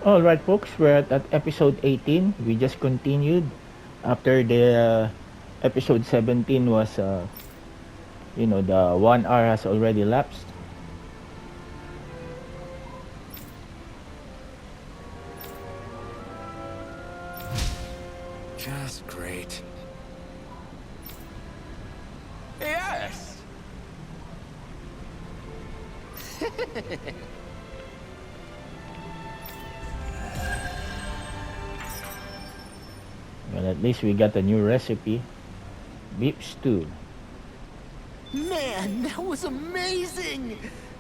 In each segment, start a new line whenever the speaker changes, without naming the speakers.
All right, folks, we're at episode 18. We just continued after the episode 17 was, the 1 hour has already lapsed.
Just great.
Yes!
Well, at least we got a new recipe, beef stew.
Man, that was amazing!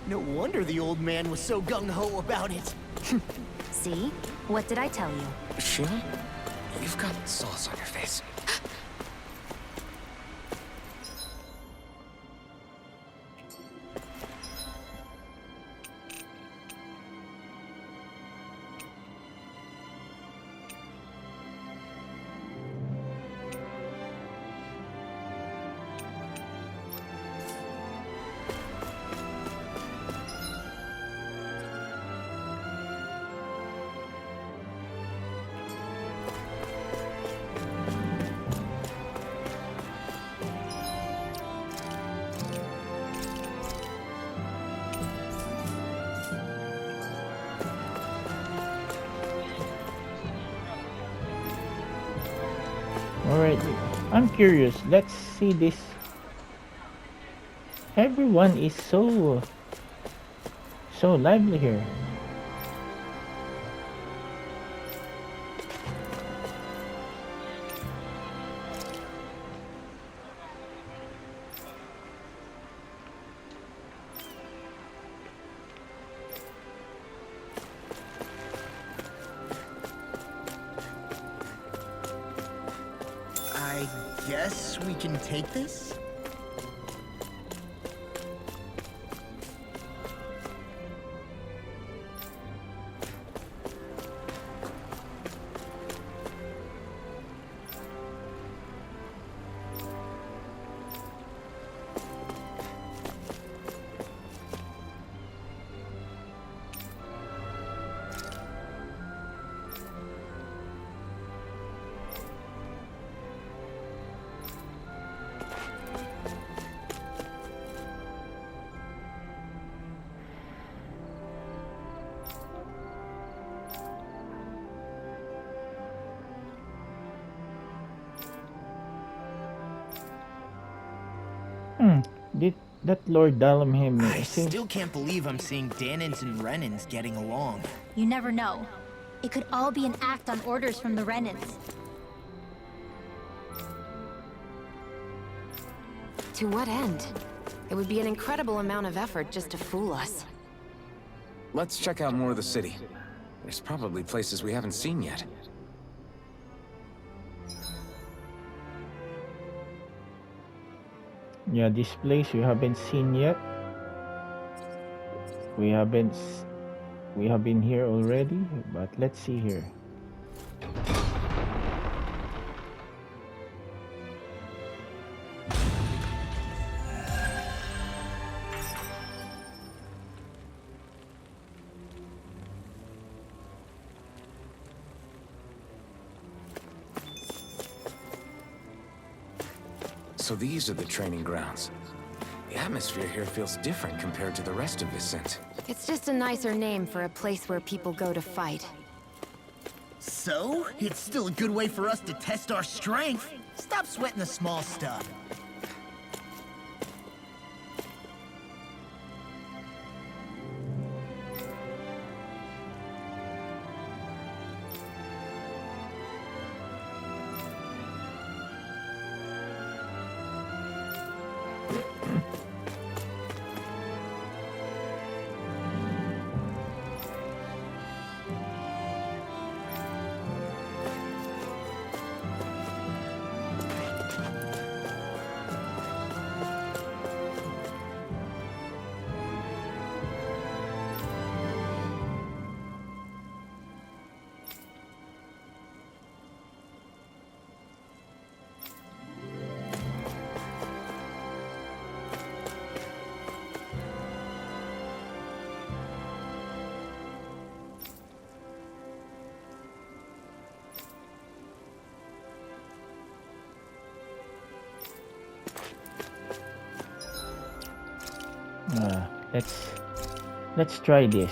No wonder the old man was so gung-ho about it.
See? What did I tell you?
Sheila? You've got sauce on your face.
All right, I'm curious. Let's see this. Everyone is so lively here.
I guess we can take this?
Did that Lord Dallamham
I
seems
still can't believe I'm seeing Danins and Renans getting along.
You never know. It could all be an act on orders from the Renans.
To what end? It would be an incredible amount of effort just to fool us.
Let's check out more of the city. There's probably places we haven't seen yet.
Yeah, this place we haven't seen yet. We haven't we have been here already, but let's see here.
So these are the training grounds. The atmosphere here feels different compared to the rest of Vicent.
It's just a nicer name for a place where people go to fight.
So, it's still a good way for us to test our strength. Stop sweating the small stuff.
Let's try this.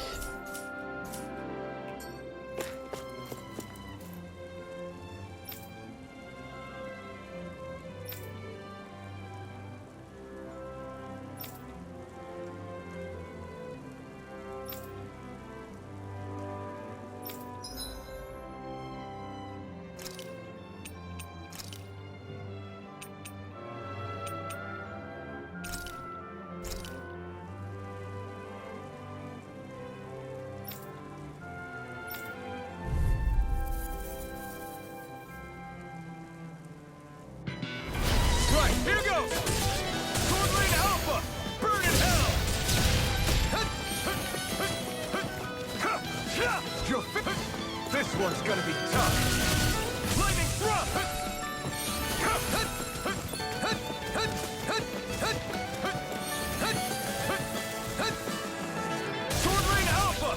Right, here goes! Sword Lane Alpha! Burn in hell! This one's gonna be tough! Lightning Thrust! Sword Lane Alpha!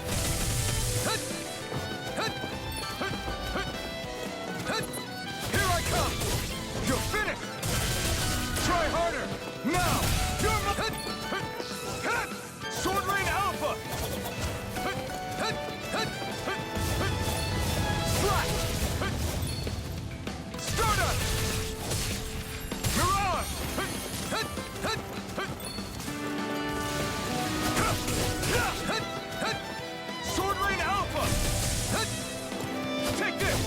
Here I come! You're finished! Try harder! Now! You're my... Sword Lane Alpha! Slash! Stardust! Mirage! Sword Lane Alpha! Take this!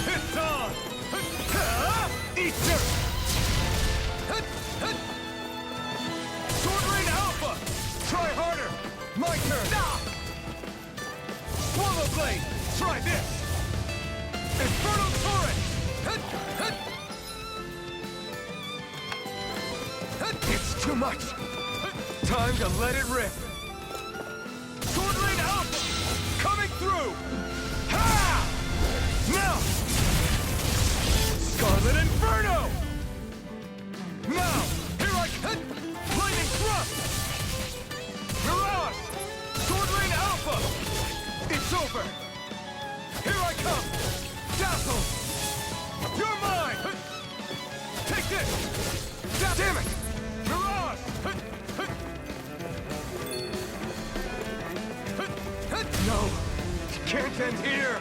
It's on! Easter! Sword Lane Alpha! Try harder! My turn! Swallow Blade! Try this! Infernal Torrent! It's too much! Time to let it rip! Sword Lane Alpha! Coming through! Ha! Now! Scarlet Inferno! Now! Here I come! Lightning Thrust! Mirage! Sword Lane Alpha! It's over! Here I come! Dazzle! You're mine! Take this! Damn it! Mirage! No! It can't end here!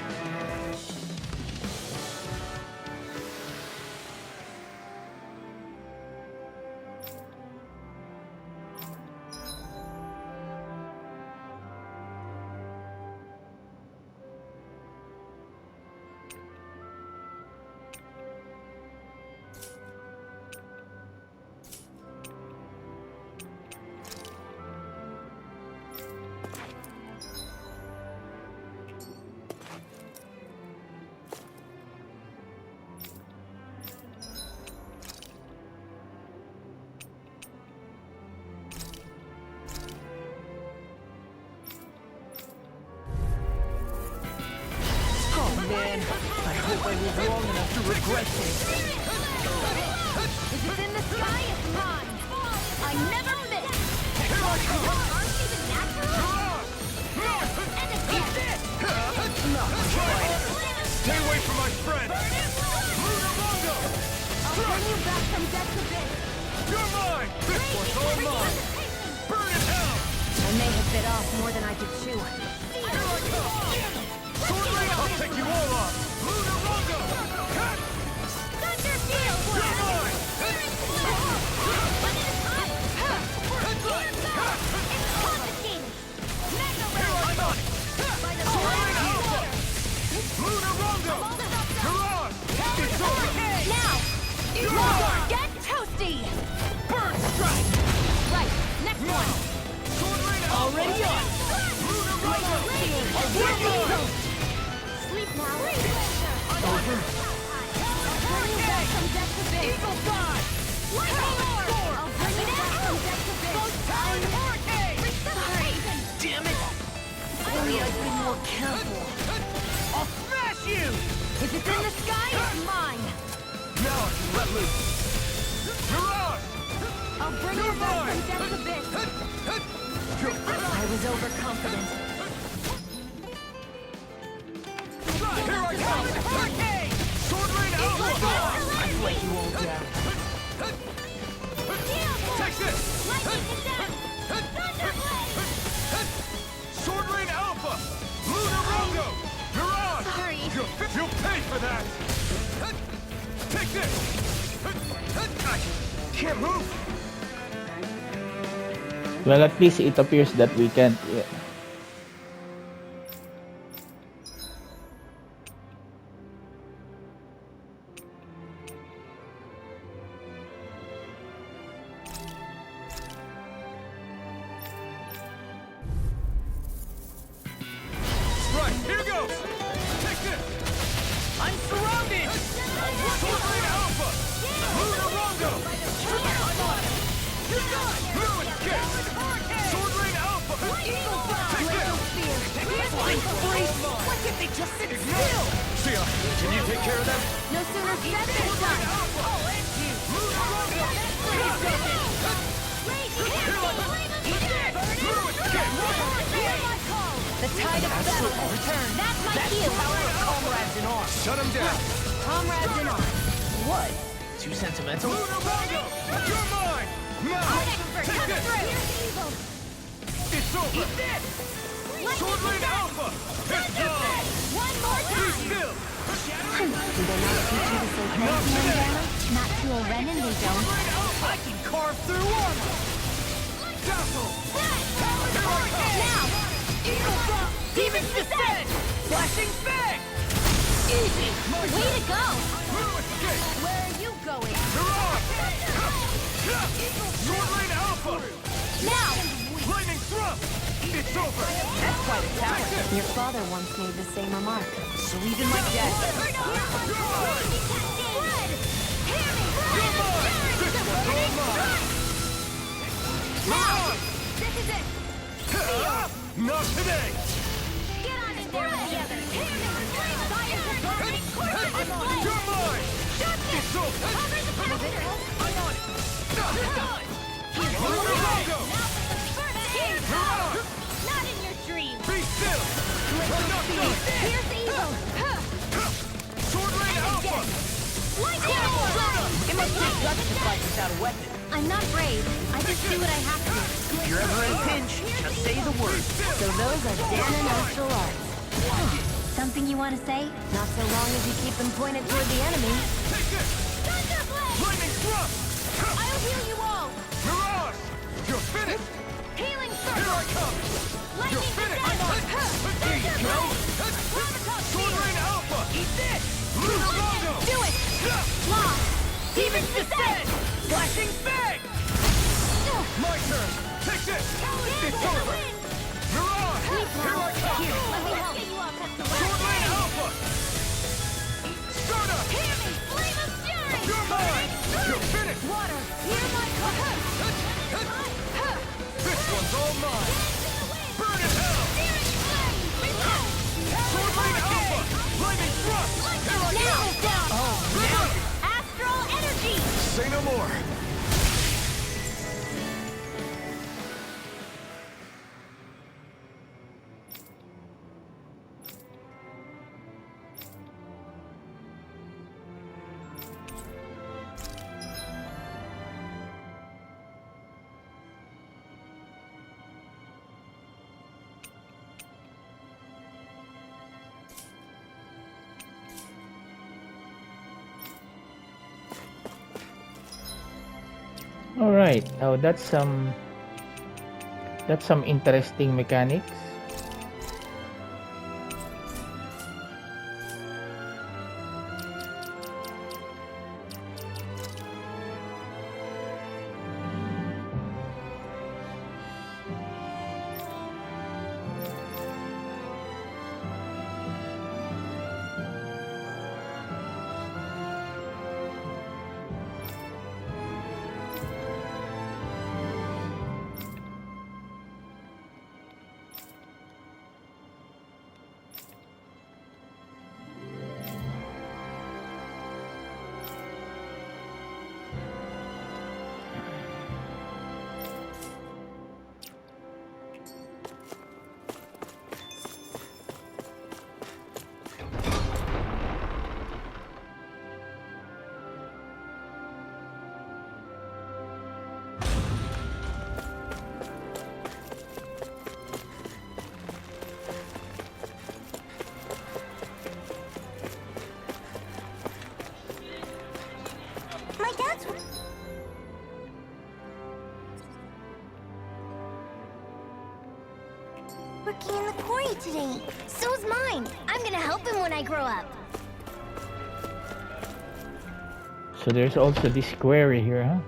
Man, I hope I live long enough to regret this.
If it's in the sky, it's mine. I never miss.
Here I come!
Aren't even natural? And again.
Stay away from my friend! Lunar Rondo!
I'll bring you back from death to bit.
You're mine! This one's all mine! Burn in hell!
I may have bit off more than I could chew.
Here I come! Sword Lane, I'll take you all off! Lunar Rondo! Cut!
Thunder Field!
You're mine!
It's confiscated! Mega
Here I come!
By the
Sword Lane Alpha! Lunar Rondo! Mirage! It's over!
Now!
You're mine!
Get toasty!
Burn Strike!
Right, next one!
Sword Lane Alpha!
Already on!
Lunar Rondo!
Sleep now. Over. Bring you back from death to bit. Eagle God! I'll bring you back from death to bit. Sorry.
Damn it! Only I'd been more careful.
I'll smash you!
If it's in the sky, it's mine.
Now I can let loose! Mirage!
I'll bring you back from death to bit.
I was overconfident.
Here I come! Hurricane! Sword Lane Alpha!
I'd let you all down.
Take this! can't move.
Well, at least it appears that we can't. Yeah.
Right, here goes. Take this.
I'm surrounded!
Sword Rain Alpha. Lunarongo.
You're done!
No escape. Sword Rain Alpha.
Eagle Fly!
Take this.
Flying freeze! Why can't they just sit still?
Sia, can you take care of them?
No sooner said than done.
I'll end you! The tide of battle has turned.
That's my
That's
cue.
the power of comrades in arms.
Shut him down.
Comrades in arms.
What? Too sentimental?
Lunarongo, you're mine. Now, take this. It's over.
Eat this!
Sword Rain Alpha. It's done.
One more
Be
time.
still.
Do they not teach you to say thank you, Indiana? Not to a Renin, they don't.
I can carve through armor!
Dazzle.
Now!
Eagle Fly! Demons descend! Flashing Fang! Easy!
Way to go!
No escape.
Where are you going?
Mirage. Sword Rain Alpha.
Now!
Lightning Thrust. It's over.
That's quite a talent.
Your father once made the same remark.
So even my dad does.
Mirage.
This is it!
Not today.
Get on in there together! Fire the burning courses of flame!
You're mine.
Shut this!
It's over.
Cover the bastard!
I'm on it!
Lunarongo. Mirage.
Not in your dreams!
Be still. We're not done.
Here's evil!
Sword Rain Alpha.
Lightning storm!
It must take guts to fight without a weapon.
I'm not brave. I just do what I have to.
If you're ever in a pinch, just say the word.
So those are Dana Nostral arts. Something you want to say?
Not so long as you keep them pointed toward the enemy.
Take this.
Thunderblade!
Lightning Thrust.
I'll heal you all!
Mirage. You're finished.
Healing
Here
circle!
I come.
Lightning
You're finished.
descent!
There you go.
Thunderblade!
Sword Rain Alpha.
Eat this!
Lunarongo.
Do it! Lost!
Demons descend! Flashing Fang!
My turn. Take this. It's over. Mirage. Here I come.
Let me help you up at the
Sword Rain
last
Alpha. Stardust.
Hear me! Flame of fury!
You're mine. You're finished.
Water! Hear my call!
This one's all mine. Burn in hell. Sword Rain Alpha. Lightning Thrust. Here I
Now!
come.
Down!
River.
Astral energy!
Say no more.
All right. Oh, that's some interesting mechanics.
quarry today. So's mine. I'm gonna help him when I grow up.
So there's also this quarry here, huh?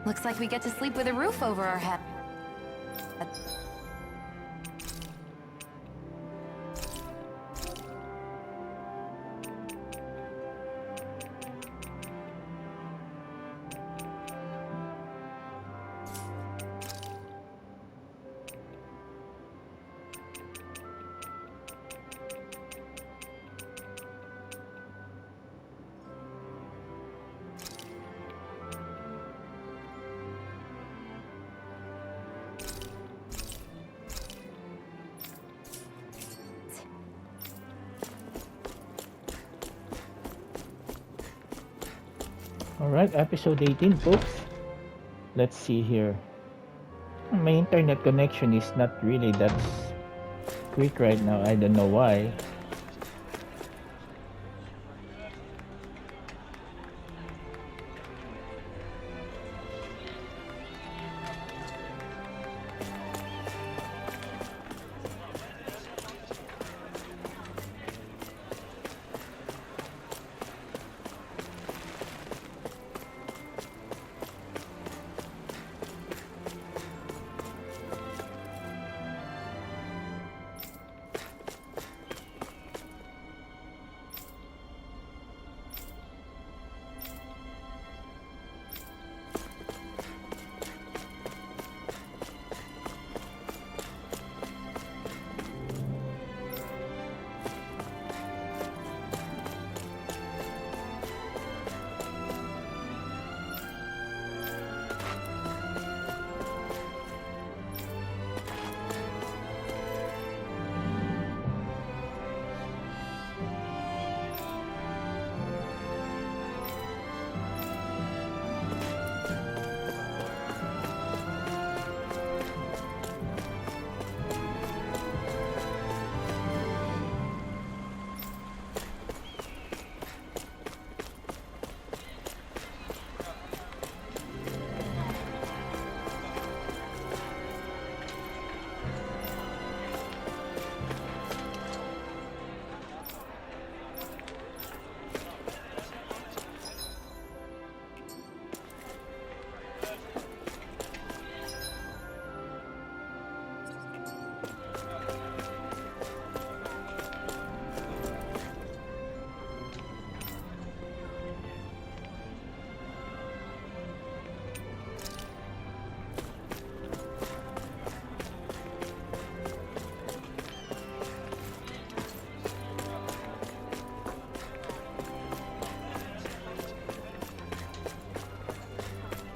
Looks like we get to sleep with a roof over our head.
Alright, episode 18, folks. Let's see here. My internet connection is not really that quick right now. I don't know why.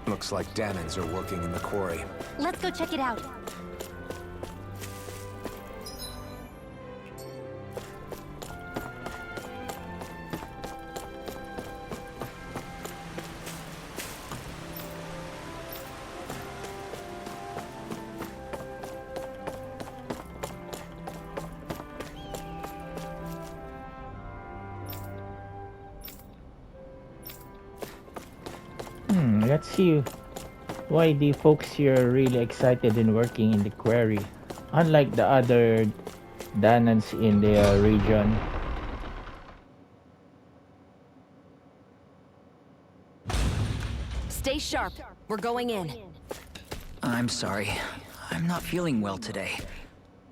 Looks like Danans are working in the quarry.
Let's go check it out.
Let's see why the folks here are really excited in working in the quarry, unlike the other Danans in the region.
Stay sharp. We're going in.
I'm sorry. I'm not feeling well today.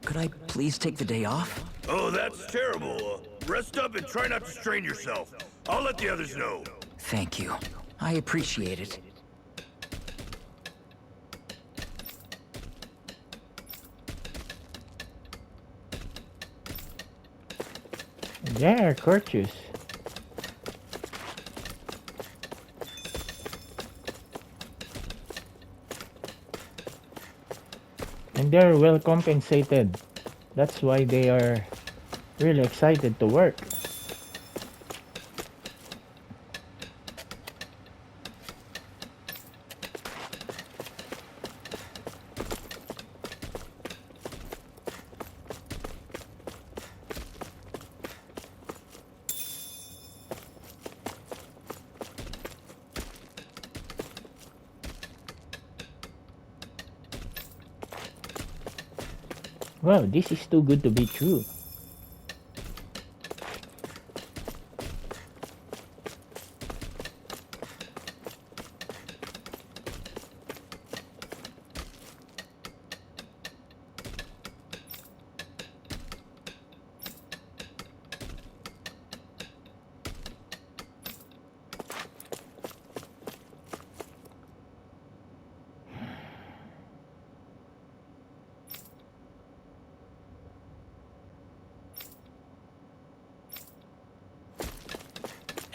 Could I please take the day off?
Oh, that's terrible. Rest up and try not to strain yourself. I'll let the others know.
Thank you. I appreciate it.
Yeah, courteous. And they're well compensated. That's why they are really excited to work. Wow, this is too good to be true.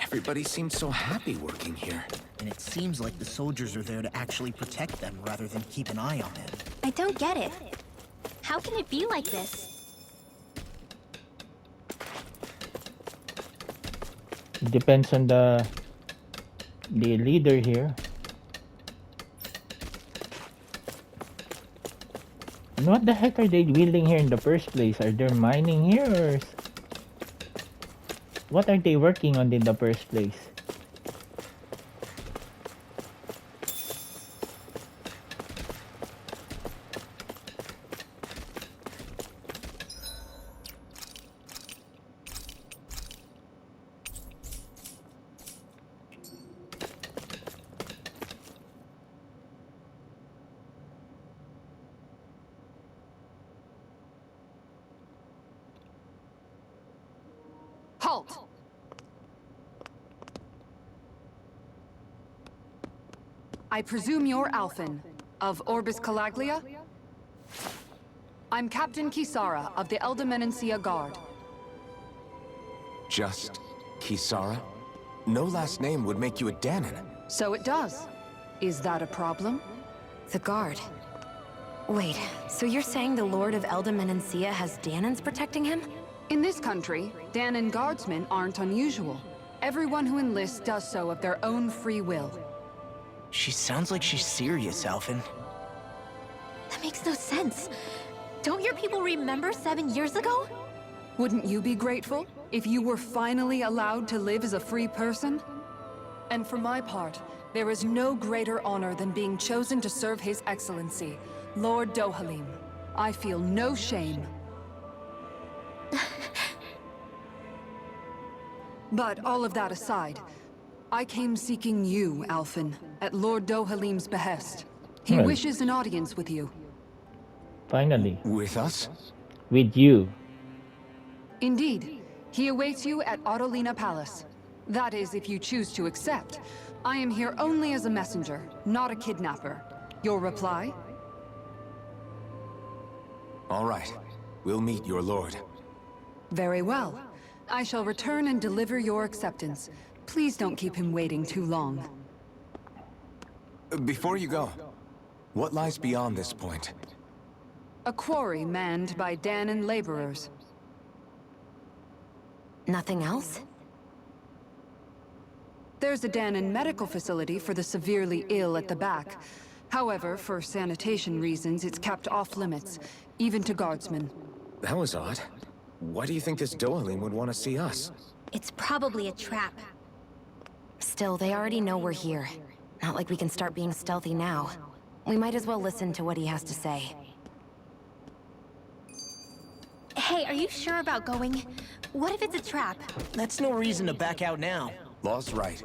Everybody seems so happy working here.
And it seems like the soldiers are there to actually protect them rather than keep an eye on him.
I don't get it. How can it be like this?
It depends on the leader here. And what the heck are they building here in the first place? Are they mining here or what are they working on in the first place?
Halt! I presume you're Alphen, of Orbis Calaglia? I'm Captain Kisara of the Eldomenencia Guard.
Just Kisara? No last name would make you a Danon.
So it does. Is that a problem?
The guard. Wait, so you're saying the Lord of Eldomenencia has Danons protecting him?
In this country, Danon guardsmen aren't unusual. Everyone who enlists does so of their own free will.
She sounds like she's serious, Alphen.
That makes no sense. Don't your people remember 7 years ago?
Wouldn't you be grateful if you were finally allowed to live as a free person? And for my part, there is no greater honor than being chosen to serve His Excellency, Lord Dohalim. I feel no shame. But all of that aside, I came seeking you, Alphen, at Lord Dohalim's behest. He
Well.
wishes an audience with you.
Finally,
With us?
with you.
Indeed. He awaits you at Autolina Palace. That is, if you choose to accept. I am here only as a messenger, not a kidnapper. Your reply?
All right. We'll meet your lord.
Very well. I shall return and deliver your acceptance. Please don't keep him waiting too long.
Before you go, what lies beyond this point?
A quarry manned by Danon laborers.
Nothing else?
There's a Danon medical facility for the severely ill at the back. However, for sanitation reasons, it's kept off limits, even to guardsmen.
That was odd. Why do you think this Dohalim would want to see us?
It's probably a trap.
Still, they already know we're here. Not like we can start being stealthy now. We might as well listen to what he has to say.
Hey, are you sure about going? What if it's a trap?
That's no reason to back out now.
Law's right.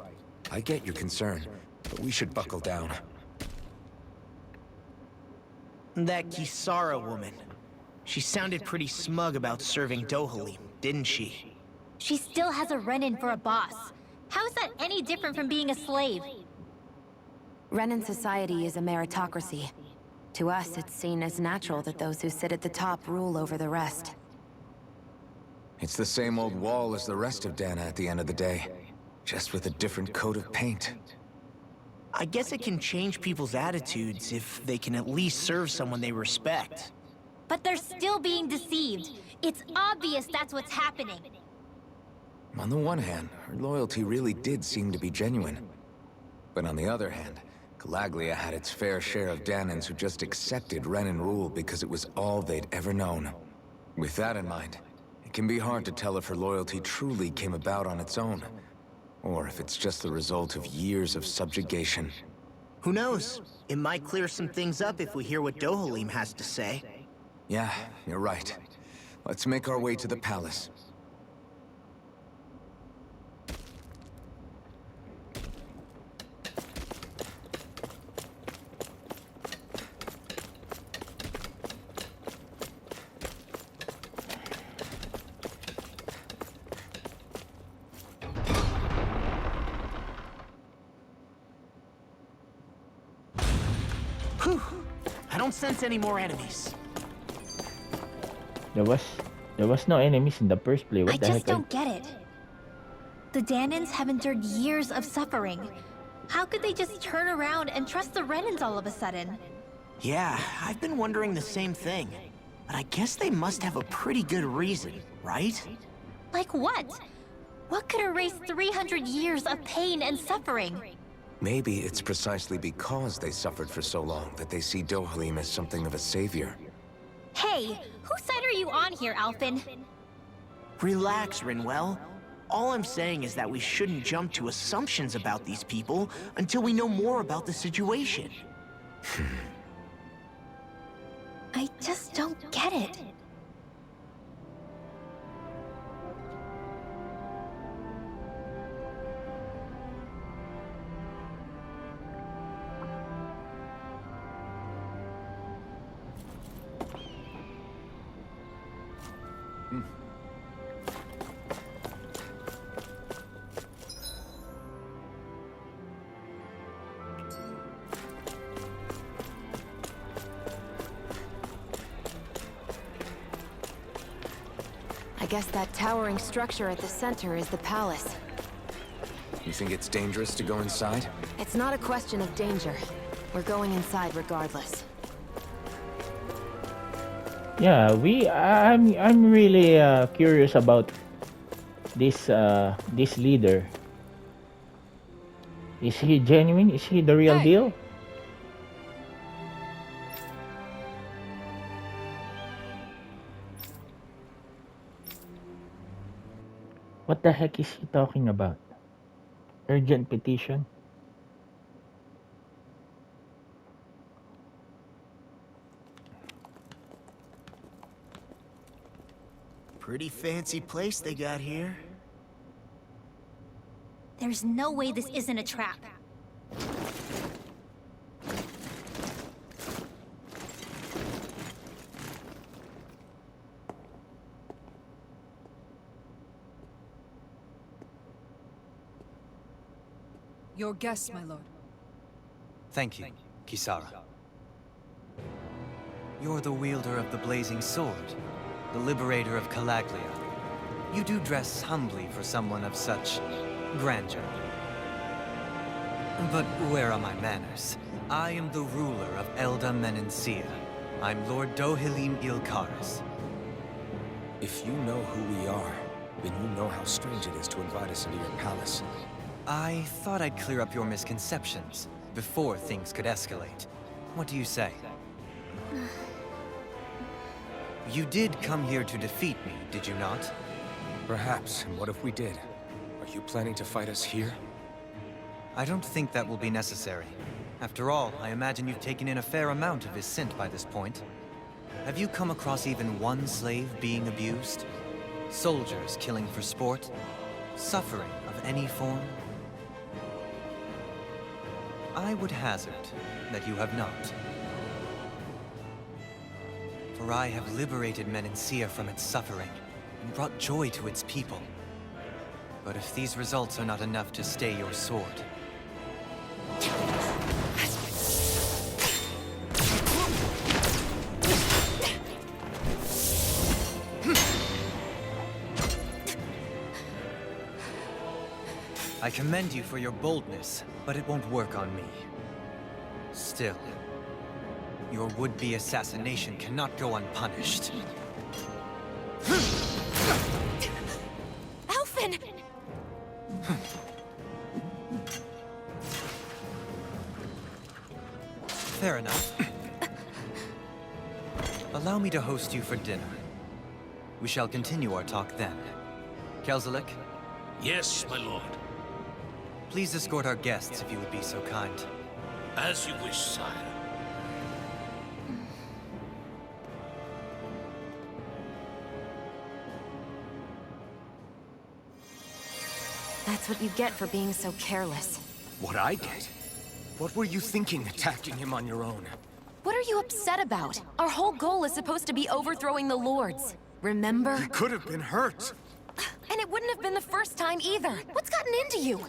I get your concern, but we should buckle down.
That Kisara woman. She sounded pretty smug about serving Dohalim, didn't she?
She still has a run-in for a boss. How is that any different from being a slave?
Renan society is a meritocracy. To us, it's seen as natural that those who sit at the top rule over the rest.
It's the same old wall as the rest of Dana at the end of the day, just with a different coat of paint.
I guess it can change people's attitudes if they can at least serve someone they respect.
But they're still being deceived. It's obvious that's what's happening.
On the one hand, her loyalty really did seem to be genuine. But on the other hand, Calaglia had its fair share of Danons who just accepted Renan rule because it was all they'd ever known. With that in mind, it can be hard to tell if her loyalty truly came about on its own, or if it's just the result of years of subjugation.
Who knows? It might clear some things up if we hear what Dohalim has to say.
Yeah, you're right. Let's make our way to the palace.
Whew. I don't sense any more enemies.
There was no enemies in the first place. What
I
the
just
heck?
don't get it. The Danans have endured years of suffering. How could they just turn around and trust the Renans all of a sudden?
Yeah, I've been wondering the same thing. But I guess they must have a pretty good reason, right?
Like what? What could erase 300 years of pain and suffering?
Maybe it's precisely because they suffered for so long that they see Dohalim as something of a savior.
Hey, whose side are you on here, Alphen?
Relax, Rinwell. All I'm saying is that we shouldn't jump to assumptions about these people until we know more about the situation.
I just don't get it.
I guess that towering structure at the center is the palace.
You think it's dangerous to go inside?
It's not a question of danger. We're going inside regardless.
Yeah, I'm really curious about this leader. Is he genuine? Is he the real deal? What the heck is he talking about? Urgent petition?
Pretty fancy place they got here.
There's no way this isn't a trap.
Your guests, my lord.
Thank you, Kisara. You're the wielder of the blazing sword, the liberator of Calaglia. You do dress humbly for someone of such grandeur. But where are my manners? I am the ruler of Elda Menencia. I'm Lord Dohalim Ilkaris.
If you know who we are, then you know how strange it is to invite us into your palace.
I thought I'd clear up your misconceptions before things could escalate. What do you say? You did come here to defeat me, did you not?
Perhaps, and what if we did? Are you planning to fight us here?
I don't think that will be necessary. After all, I imagine you've taken in a fair amount of his scent by this point. Have you come across even one slave being abused? Soldiers killing for sport? Suffering of any form? I would hazard that you have not. For I have liberated Menencia from its suffering and brought joy to its people. But if these results are not enough to stay your sword... I commend you for your boldness, but it won't work on me. Still, your would-be assassination cannot go unpunished.
Alphen!
Fair enough. Allow me to host you for dinner. We shall continue our talk then. Kelzelik,
Yes, my lord.
please escort our guests if you would be so kind.
As you wish, sire.
That's what you get for being so careless.
What I get? What were you thinking attacking him on your own?
What are you upset about? Our whole goal is supposed to be overthrowing the Lords. Remember?
He could have been hurt.
And it wouldn't have been the first time either. What's gotten into you?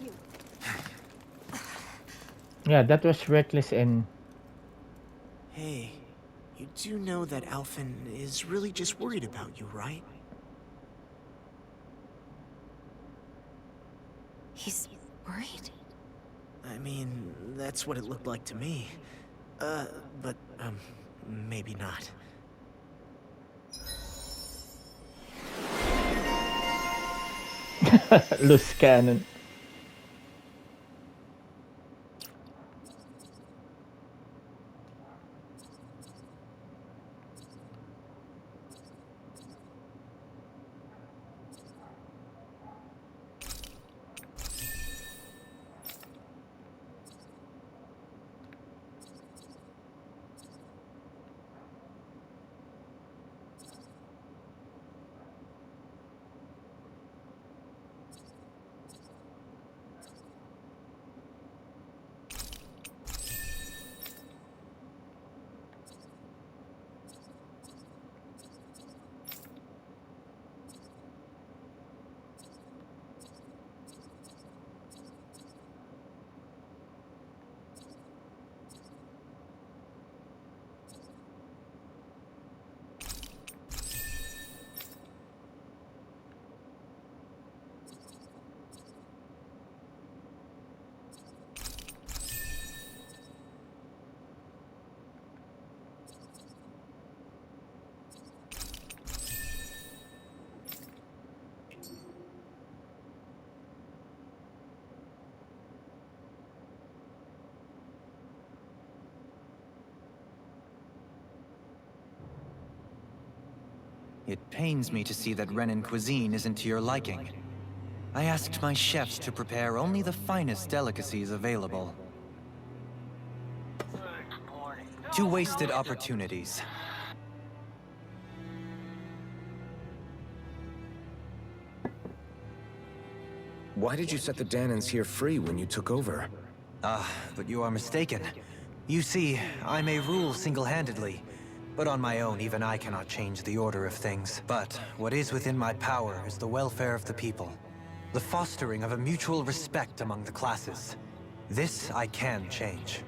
Yeah, that was reckless and
Hey, you do know that Alphen is really just worried about you, right?
He's worried?
I mean, that's what it looked like to me. But, maybe not.
loose cannon.
It pains me to see that Renan cuisine isn't to your liking. I asked my chefs to prepare only the finest delicacies available. Two wasted opportunities.
Why did you set the Danans here free when you took over?
But you are mistaken. You see, I may rule single-handedly, but on my own, even I cannot change the order of things. But what is within my power is the welfare of the people. The fostering of a mutual respect among the classes. This I can change.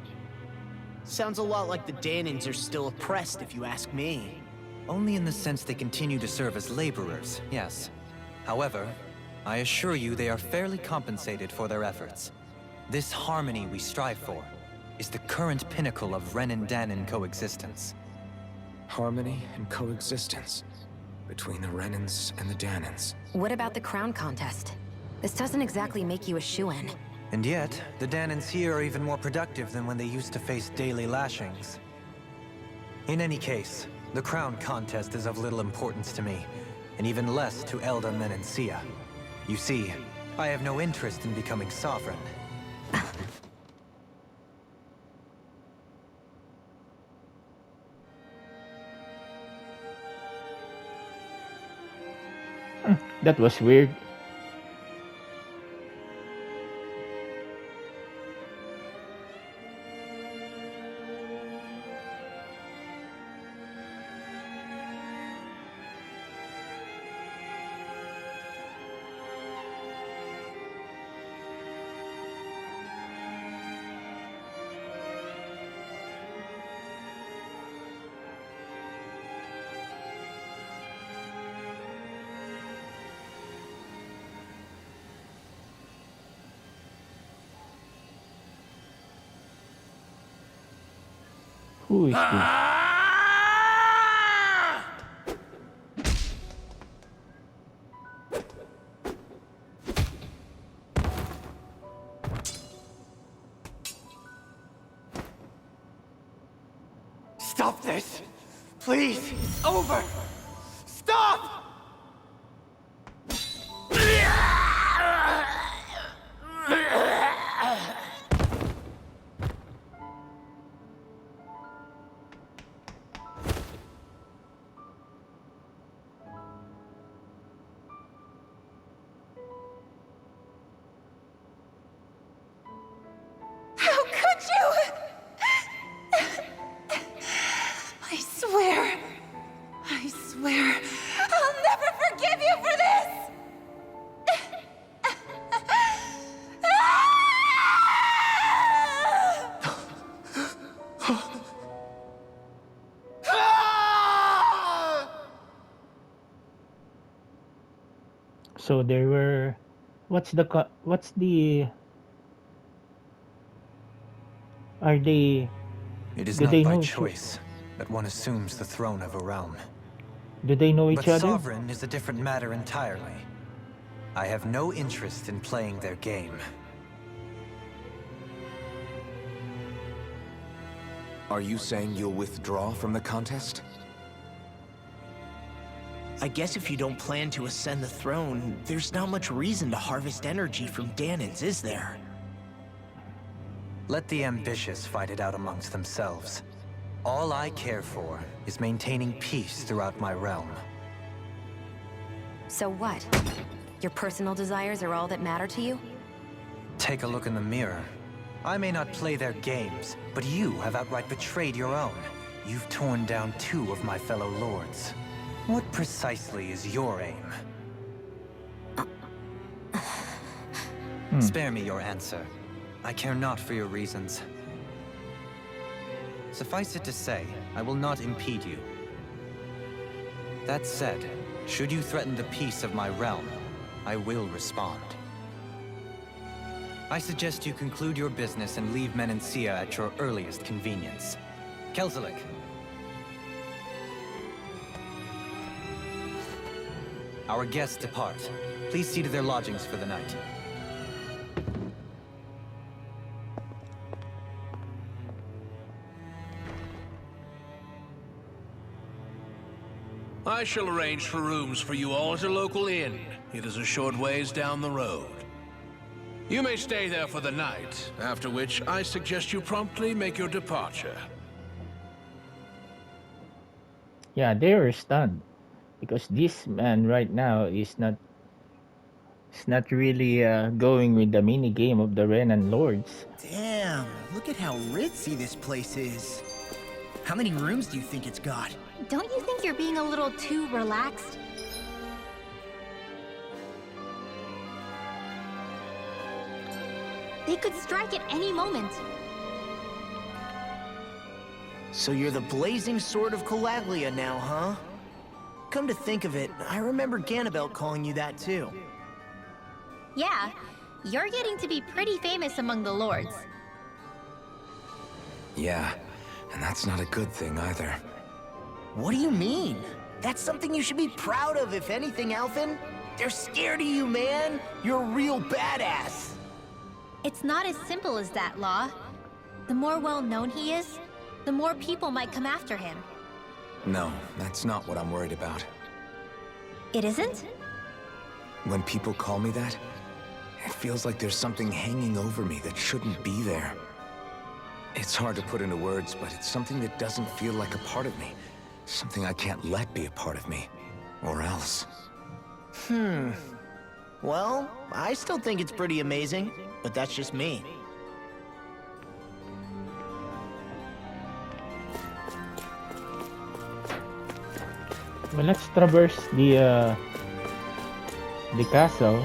Sounds a lot like the Danans are still oppressed, if you ask me.
Only in the sense they continue to serve as laborers, yes. However, I assure you they are fairly compensated for their efforts. This harmony we strive for is the current pinnacle of Renan-Danan coexistence.
Harmony and coexistence between the Renans and the Danans.
What about the crown contest? This doesn't exactly make you a shoo-in.
And yet, the Danans here are even more productive than when they used to face daily lashings. In any case, the crown contest is of little importance to me, and even less to Elda Menencia. You see, I have no interest in becoming sovereign.
That was weird. Who is this?
Stop this! Please! It's over! Stop!
swear I'll never forgive you for this!
So there were, what's the are they,
It is
do
not
they
by
know
choice that one assumes the throne of a realm.
do they know each
But
other?
sovereign is a different matter entirely. I have no interest in playing their game.
Are you saying you'll withdraw from the contest?
I guess if you don't plan to ascend the throne, there's not much reason to harvest energy from Dahnans, is there?
Let the ambitious fight it out amongst themselves. All I care for is maintaining peace throughout my realm.
So what? Your personal desires are all that matter to you?
Take a look in the mirror. I may not play their games, but you have outright betrayed your own. You've torn down 2 of my fellow lords. What precisely is your aim? Spare me your answer. I care not for your reasons. Suffice it to say, I will not impede you. That said, should you threaten the peace of my realm, I will respond. I suggest you conclude your business and leave Menancia at your earliest convenience. Kelzelik. Our guests depart. Please see to their lodgings for the night.
I shall arrange for rooms for you all at a local inn. It is a short ways down the road. You may stay there for the night, after which I suggest you promptly make your departure.
Yeah, they were stunned because this man right now is not really going with the mini game of the Renan Lords.
Damn, look at how ritzy this place is. How many rooms do you think it's got?
Don't you think you're being a little too relaxed? They could strike at any moment.
So you're the blazing sword of Calaglia now, huh? Come to think of it, I remember Ganabelt calling you that too.
Yeah, you're getting to be pretty famous among the lords.
Yeah, and that's not a good thing either.
What do you mean? That's something you should be proud of, if anything, Alphen. They're scared of you, man. You're a real badass.
It's not as simple as that, Law. The more well-known he is, the more people might come after him.
No, that's not what I'm worried about.
It isn't?
When people call me that, it feels like there's something hanging over me that shouldn't be there. It's hard to put into words, but it's something that doesn't feel like a part of me. Something I can't let be a part of me. Or else.
Well, I still think it's pretty amazing, but that's just me.
Well, let's traverse the castle.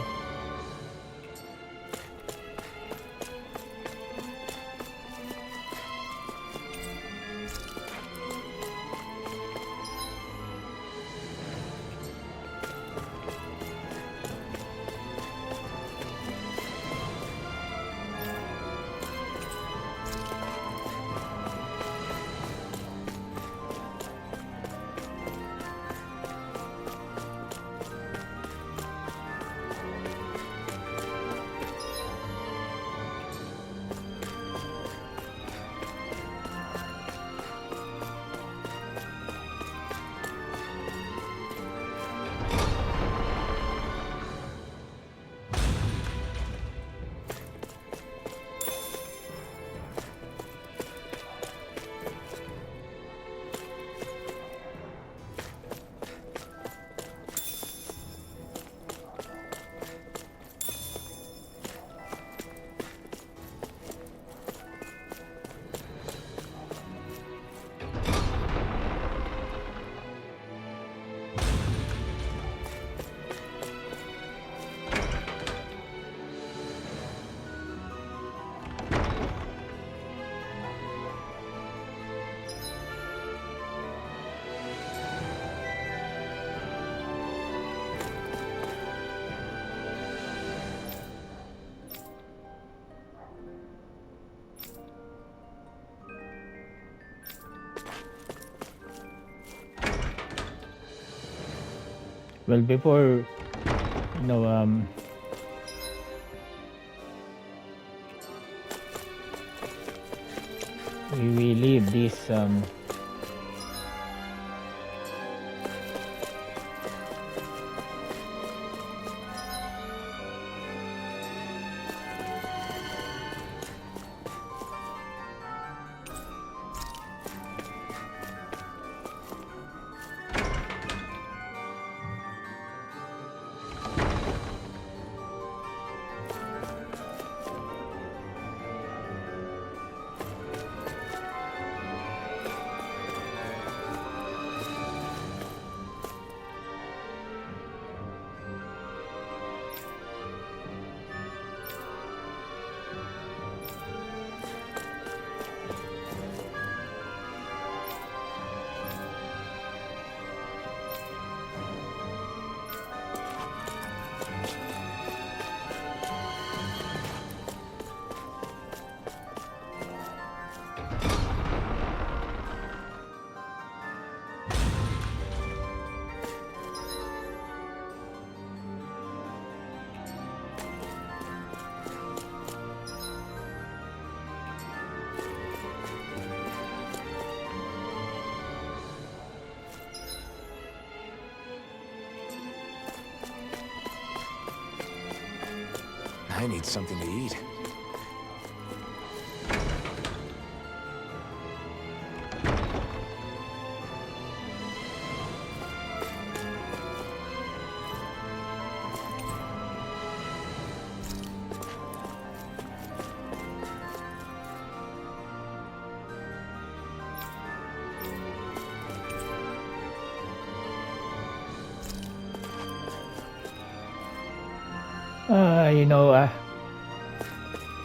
Well, before, you know, we leave this
I need something to eat.
you know,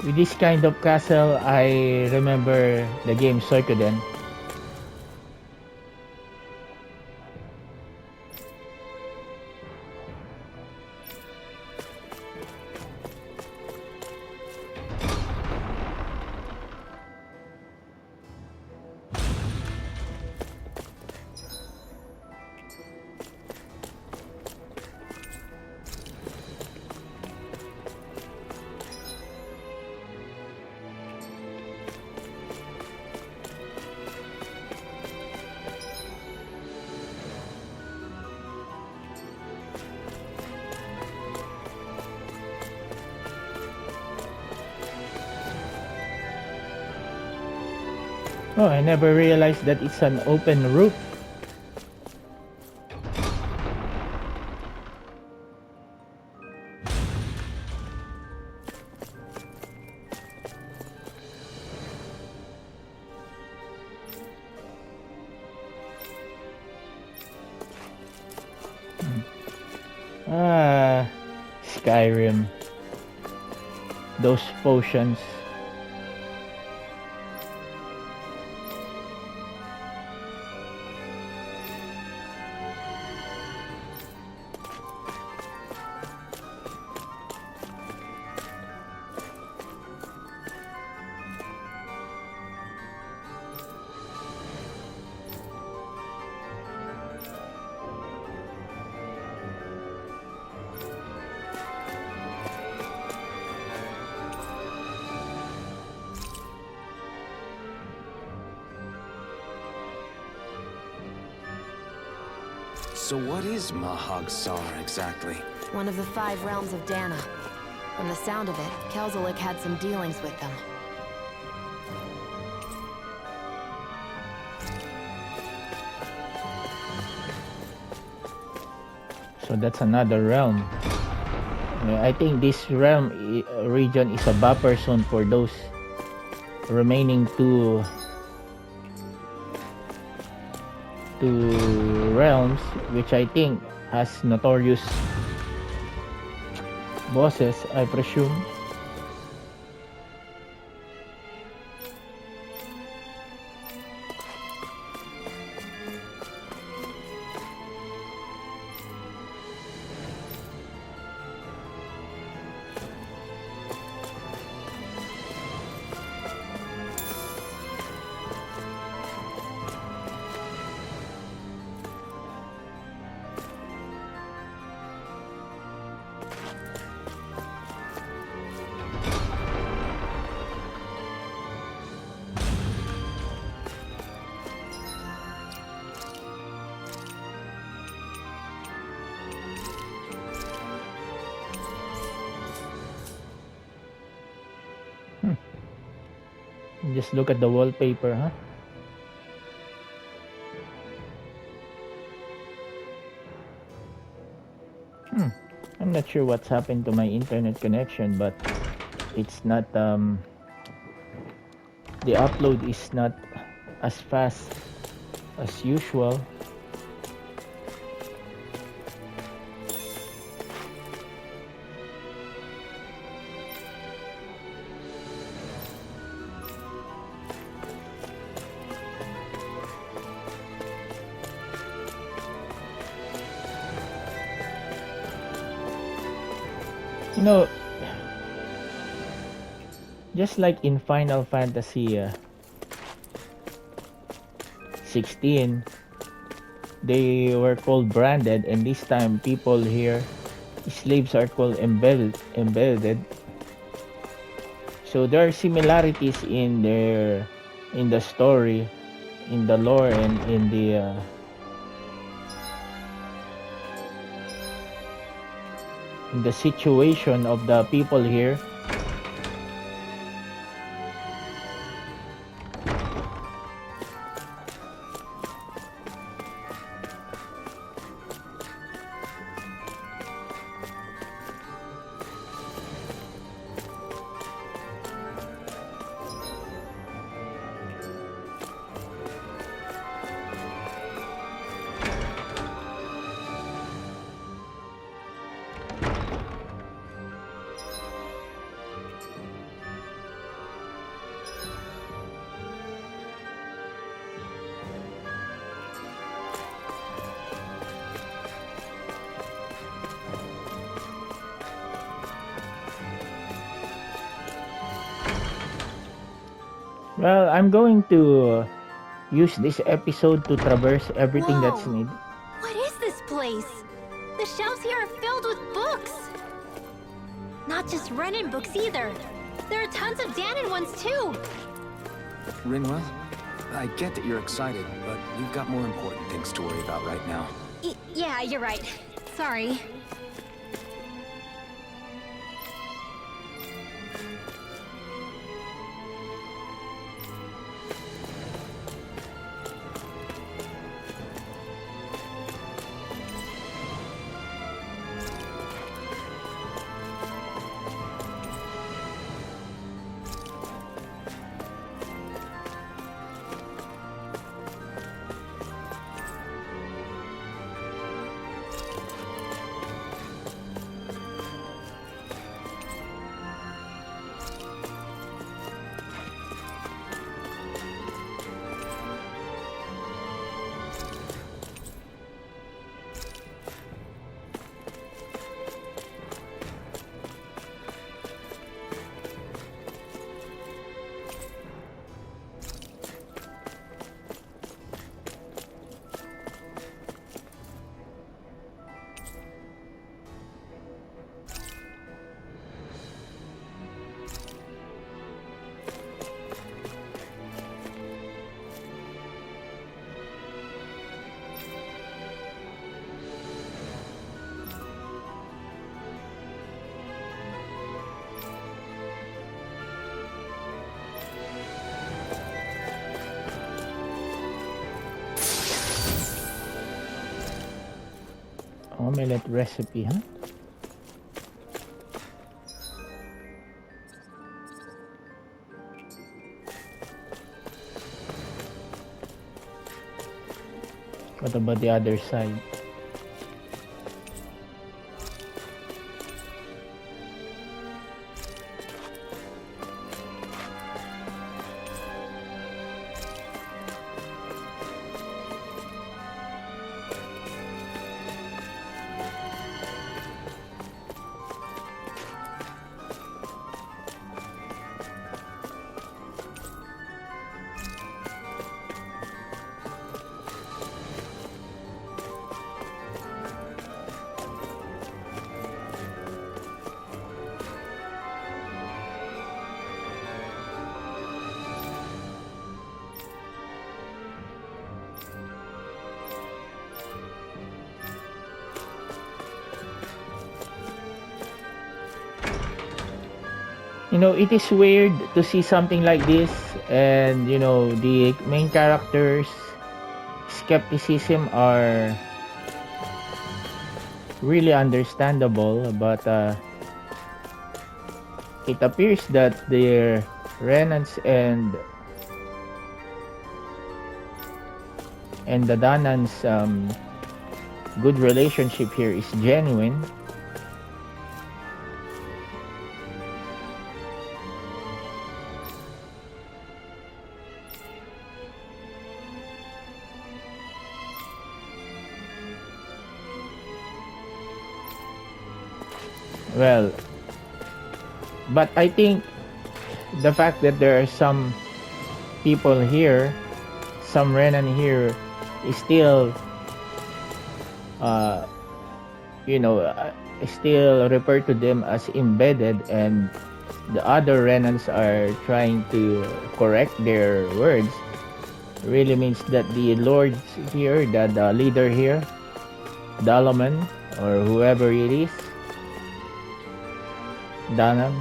with this kind of castle, I remember the game Suikoden. Oh, I never realized that it's an open roof. Skyrim. Those potions.
So what is Mahag Saar exactly?
One of the 5 realms of Dana. From the sound of it, Kelzelik had some dealings with them.
So that's another realm. I think this realm region is a buffer zone for those remaining two realms, which I think has notorious bosses, I presume. Just look at the wallpaper, huh? I'm not sure what's happened to my internet connection, but it's not the upload is not as fast as usual. You know, just like in Final Fantasy 16, they were called branded, and this time people here, slaves are called embedded. So there are similarities in the story, in the lore, and in the situation of the people here. Well, I'm going to use this episode to traverse everything that's
Whoa.
needed.
What is this place? The shelves here are filled with books. Not just Renan books either. There are tons of Danon ones too.
Rinwell, I get that you're excited, but we've got more important things to worry about right now.
Yeah, you're right. Sorry.
Omelette recipe, huh? What about the other side? You know, it is weird to see something like this, and you know, the main characters' skepticism are really understandable, but it appears that the Renans and the Danans' good relationship here is genuine. Well, but I think the fact that there are some people here, some Renan here, is still, still refer to them as embedded, and the other Renans are trying to correct their words, really means that the lords here, the leader here, Dalaman, or whoever it is, Danan,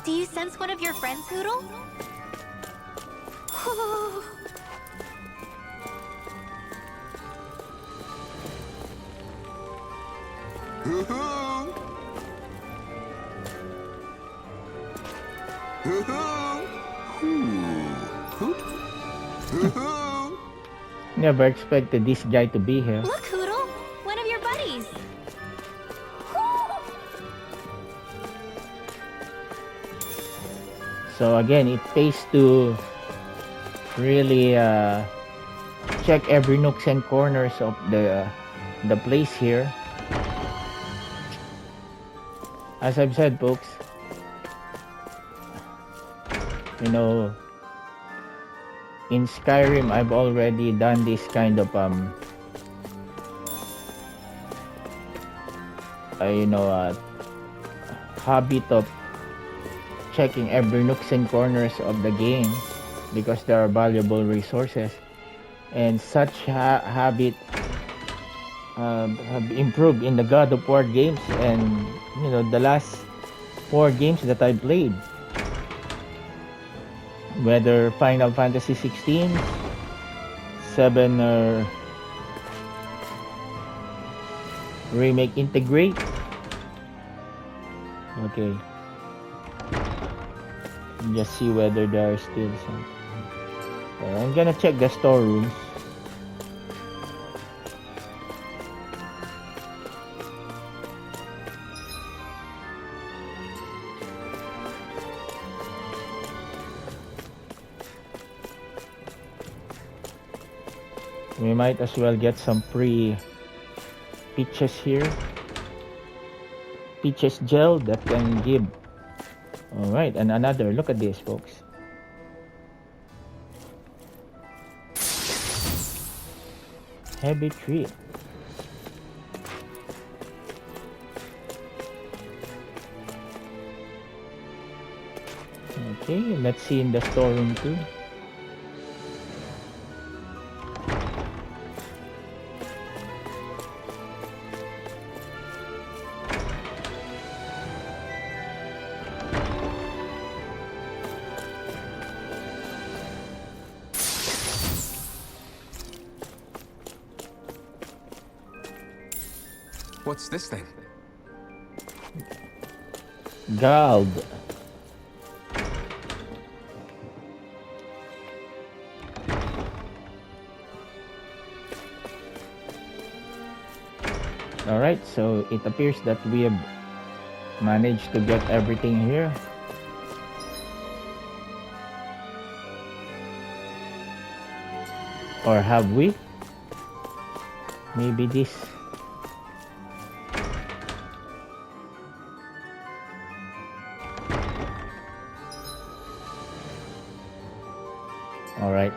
Do you sense one of your friends, Hoodle?
never expected this guy to be here.
Look, Hoodle! One of your buddies!
So again, it pays to really check every nooks and corners of the place here. As I've said, folks, you know, in Skyrim, I've already done this kind of habit of checking every nooks and corners of the game because there are valuable resources, and such habit have improved in the God of War games, and you know, the last 4 games that I played, whether Final Fantasy 16, 7 or Remake Integrate. Okay, just see whether there are still some. I'm gonna check the storerooms. We might as well get some free peaches here. Peaches gel that can give. Alright, and another. Look at this, folks. Heavy tree. Okay, let's see in the storeroom too.
What's this thing?
Gald. Alright, so it appears that we have managed to get everything here. Or have we? Maybe this. Alright,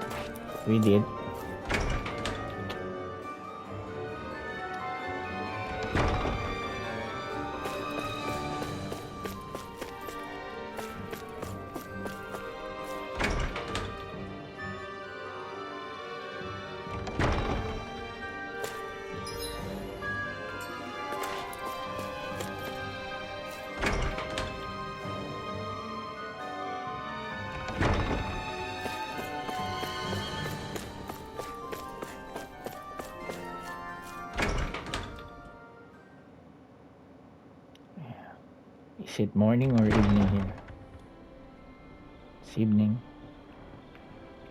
we did. Is it morning or evening here? It's evening.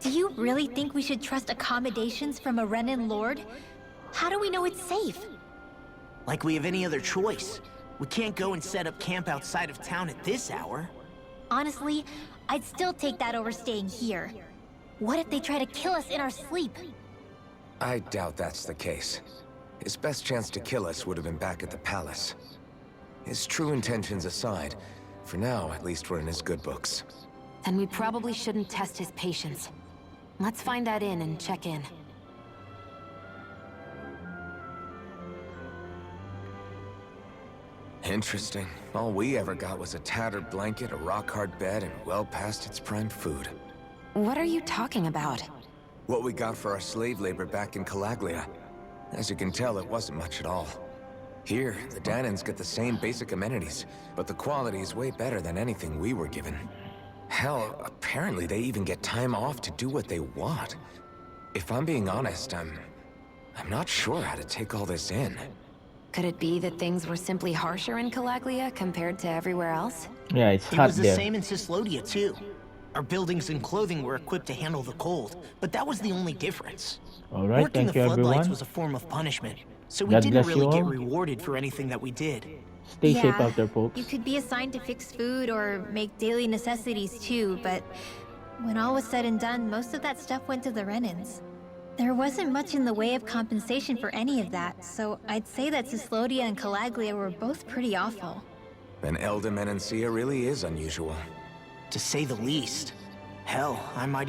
Do you really think we should trust accommodations from a Renan Lord? How do we know it's safe?
Like we have any other choice. We can't go and set up camp outside of town at this hour.
Honestly, I'd still take that over staying here. What if they try to kill us in our sleep?
I doubt that's the case. His best chance to kill us would have been back at the palace. His true intentions aside, for now, at least we're in his good books.
Then we probably shouldn't test his patience. Let's find that inn and check in.
Interesting. All we ever got was a tattered blanket, a rock-hard bed, and well past its prime food.
What are you talking about?
What we got for our slave labor back in Calaglia. As you can tell, it wasn't much at all. Here, the Danans get the same basic amenities, but the quality is way better than anything we were given. Hell, apparently they even get time off to do what they want. If I'm being honest, I'm not sure how to take all this in.
Could it be that things were simply harsher in Calaglia compared to everywhere else?
Yeah, it's
It
hot
was the
there.
same in Cyslodia too. Our buildings and clothing were equipped to handle the cold, but that was the only difference.
Alright,
Working
thank
the
you
floodlights
everyone.
was a form of punishment, so we
God
didn't
bless you
really get
all.
rewarded for anything that we did.
Stay safe out there, folks.
You could be assigned to fix food or make daily necessities too, but when all was said and done, most of that stuff went to the Renans. There wasn't much in the way of compensation for any of that, so I'd say that Cyslodia and Calaglia were both pretty awful.
Then Elda Menancia really is unusual.
To say the least. Hell, I might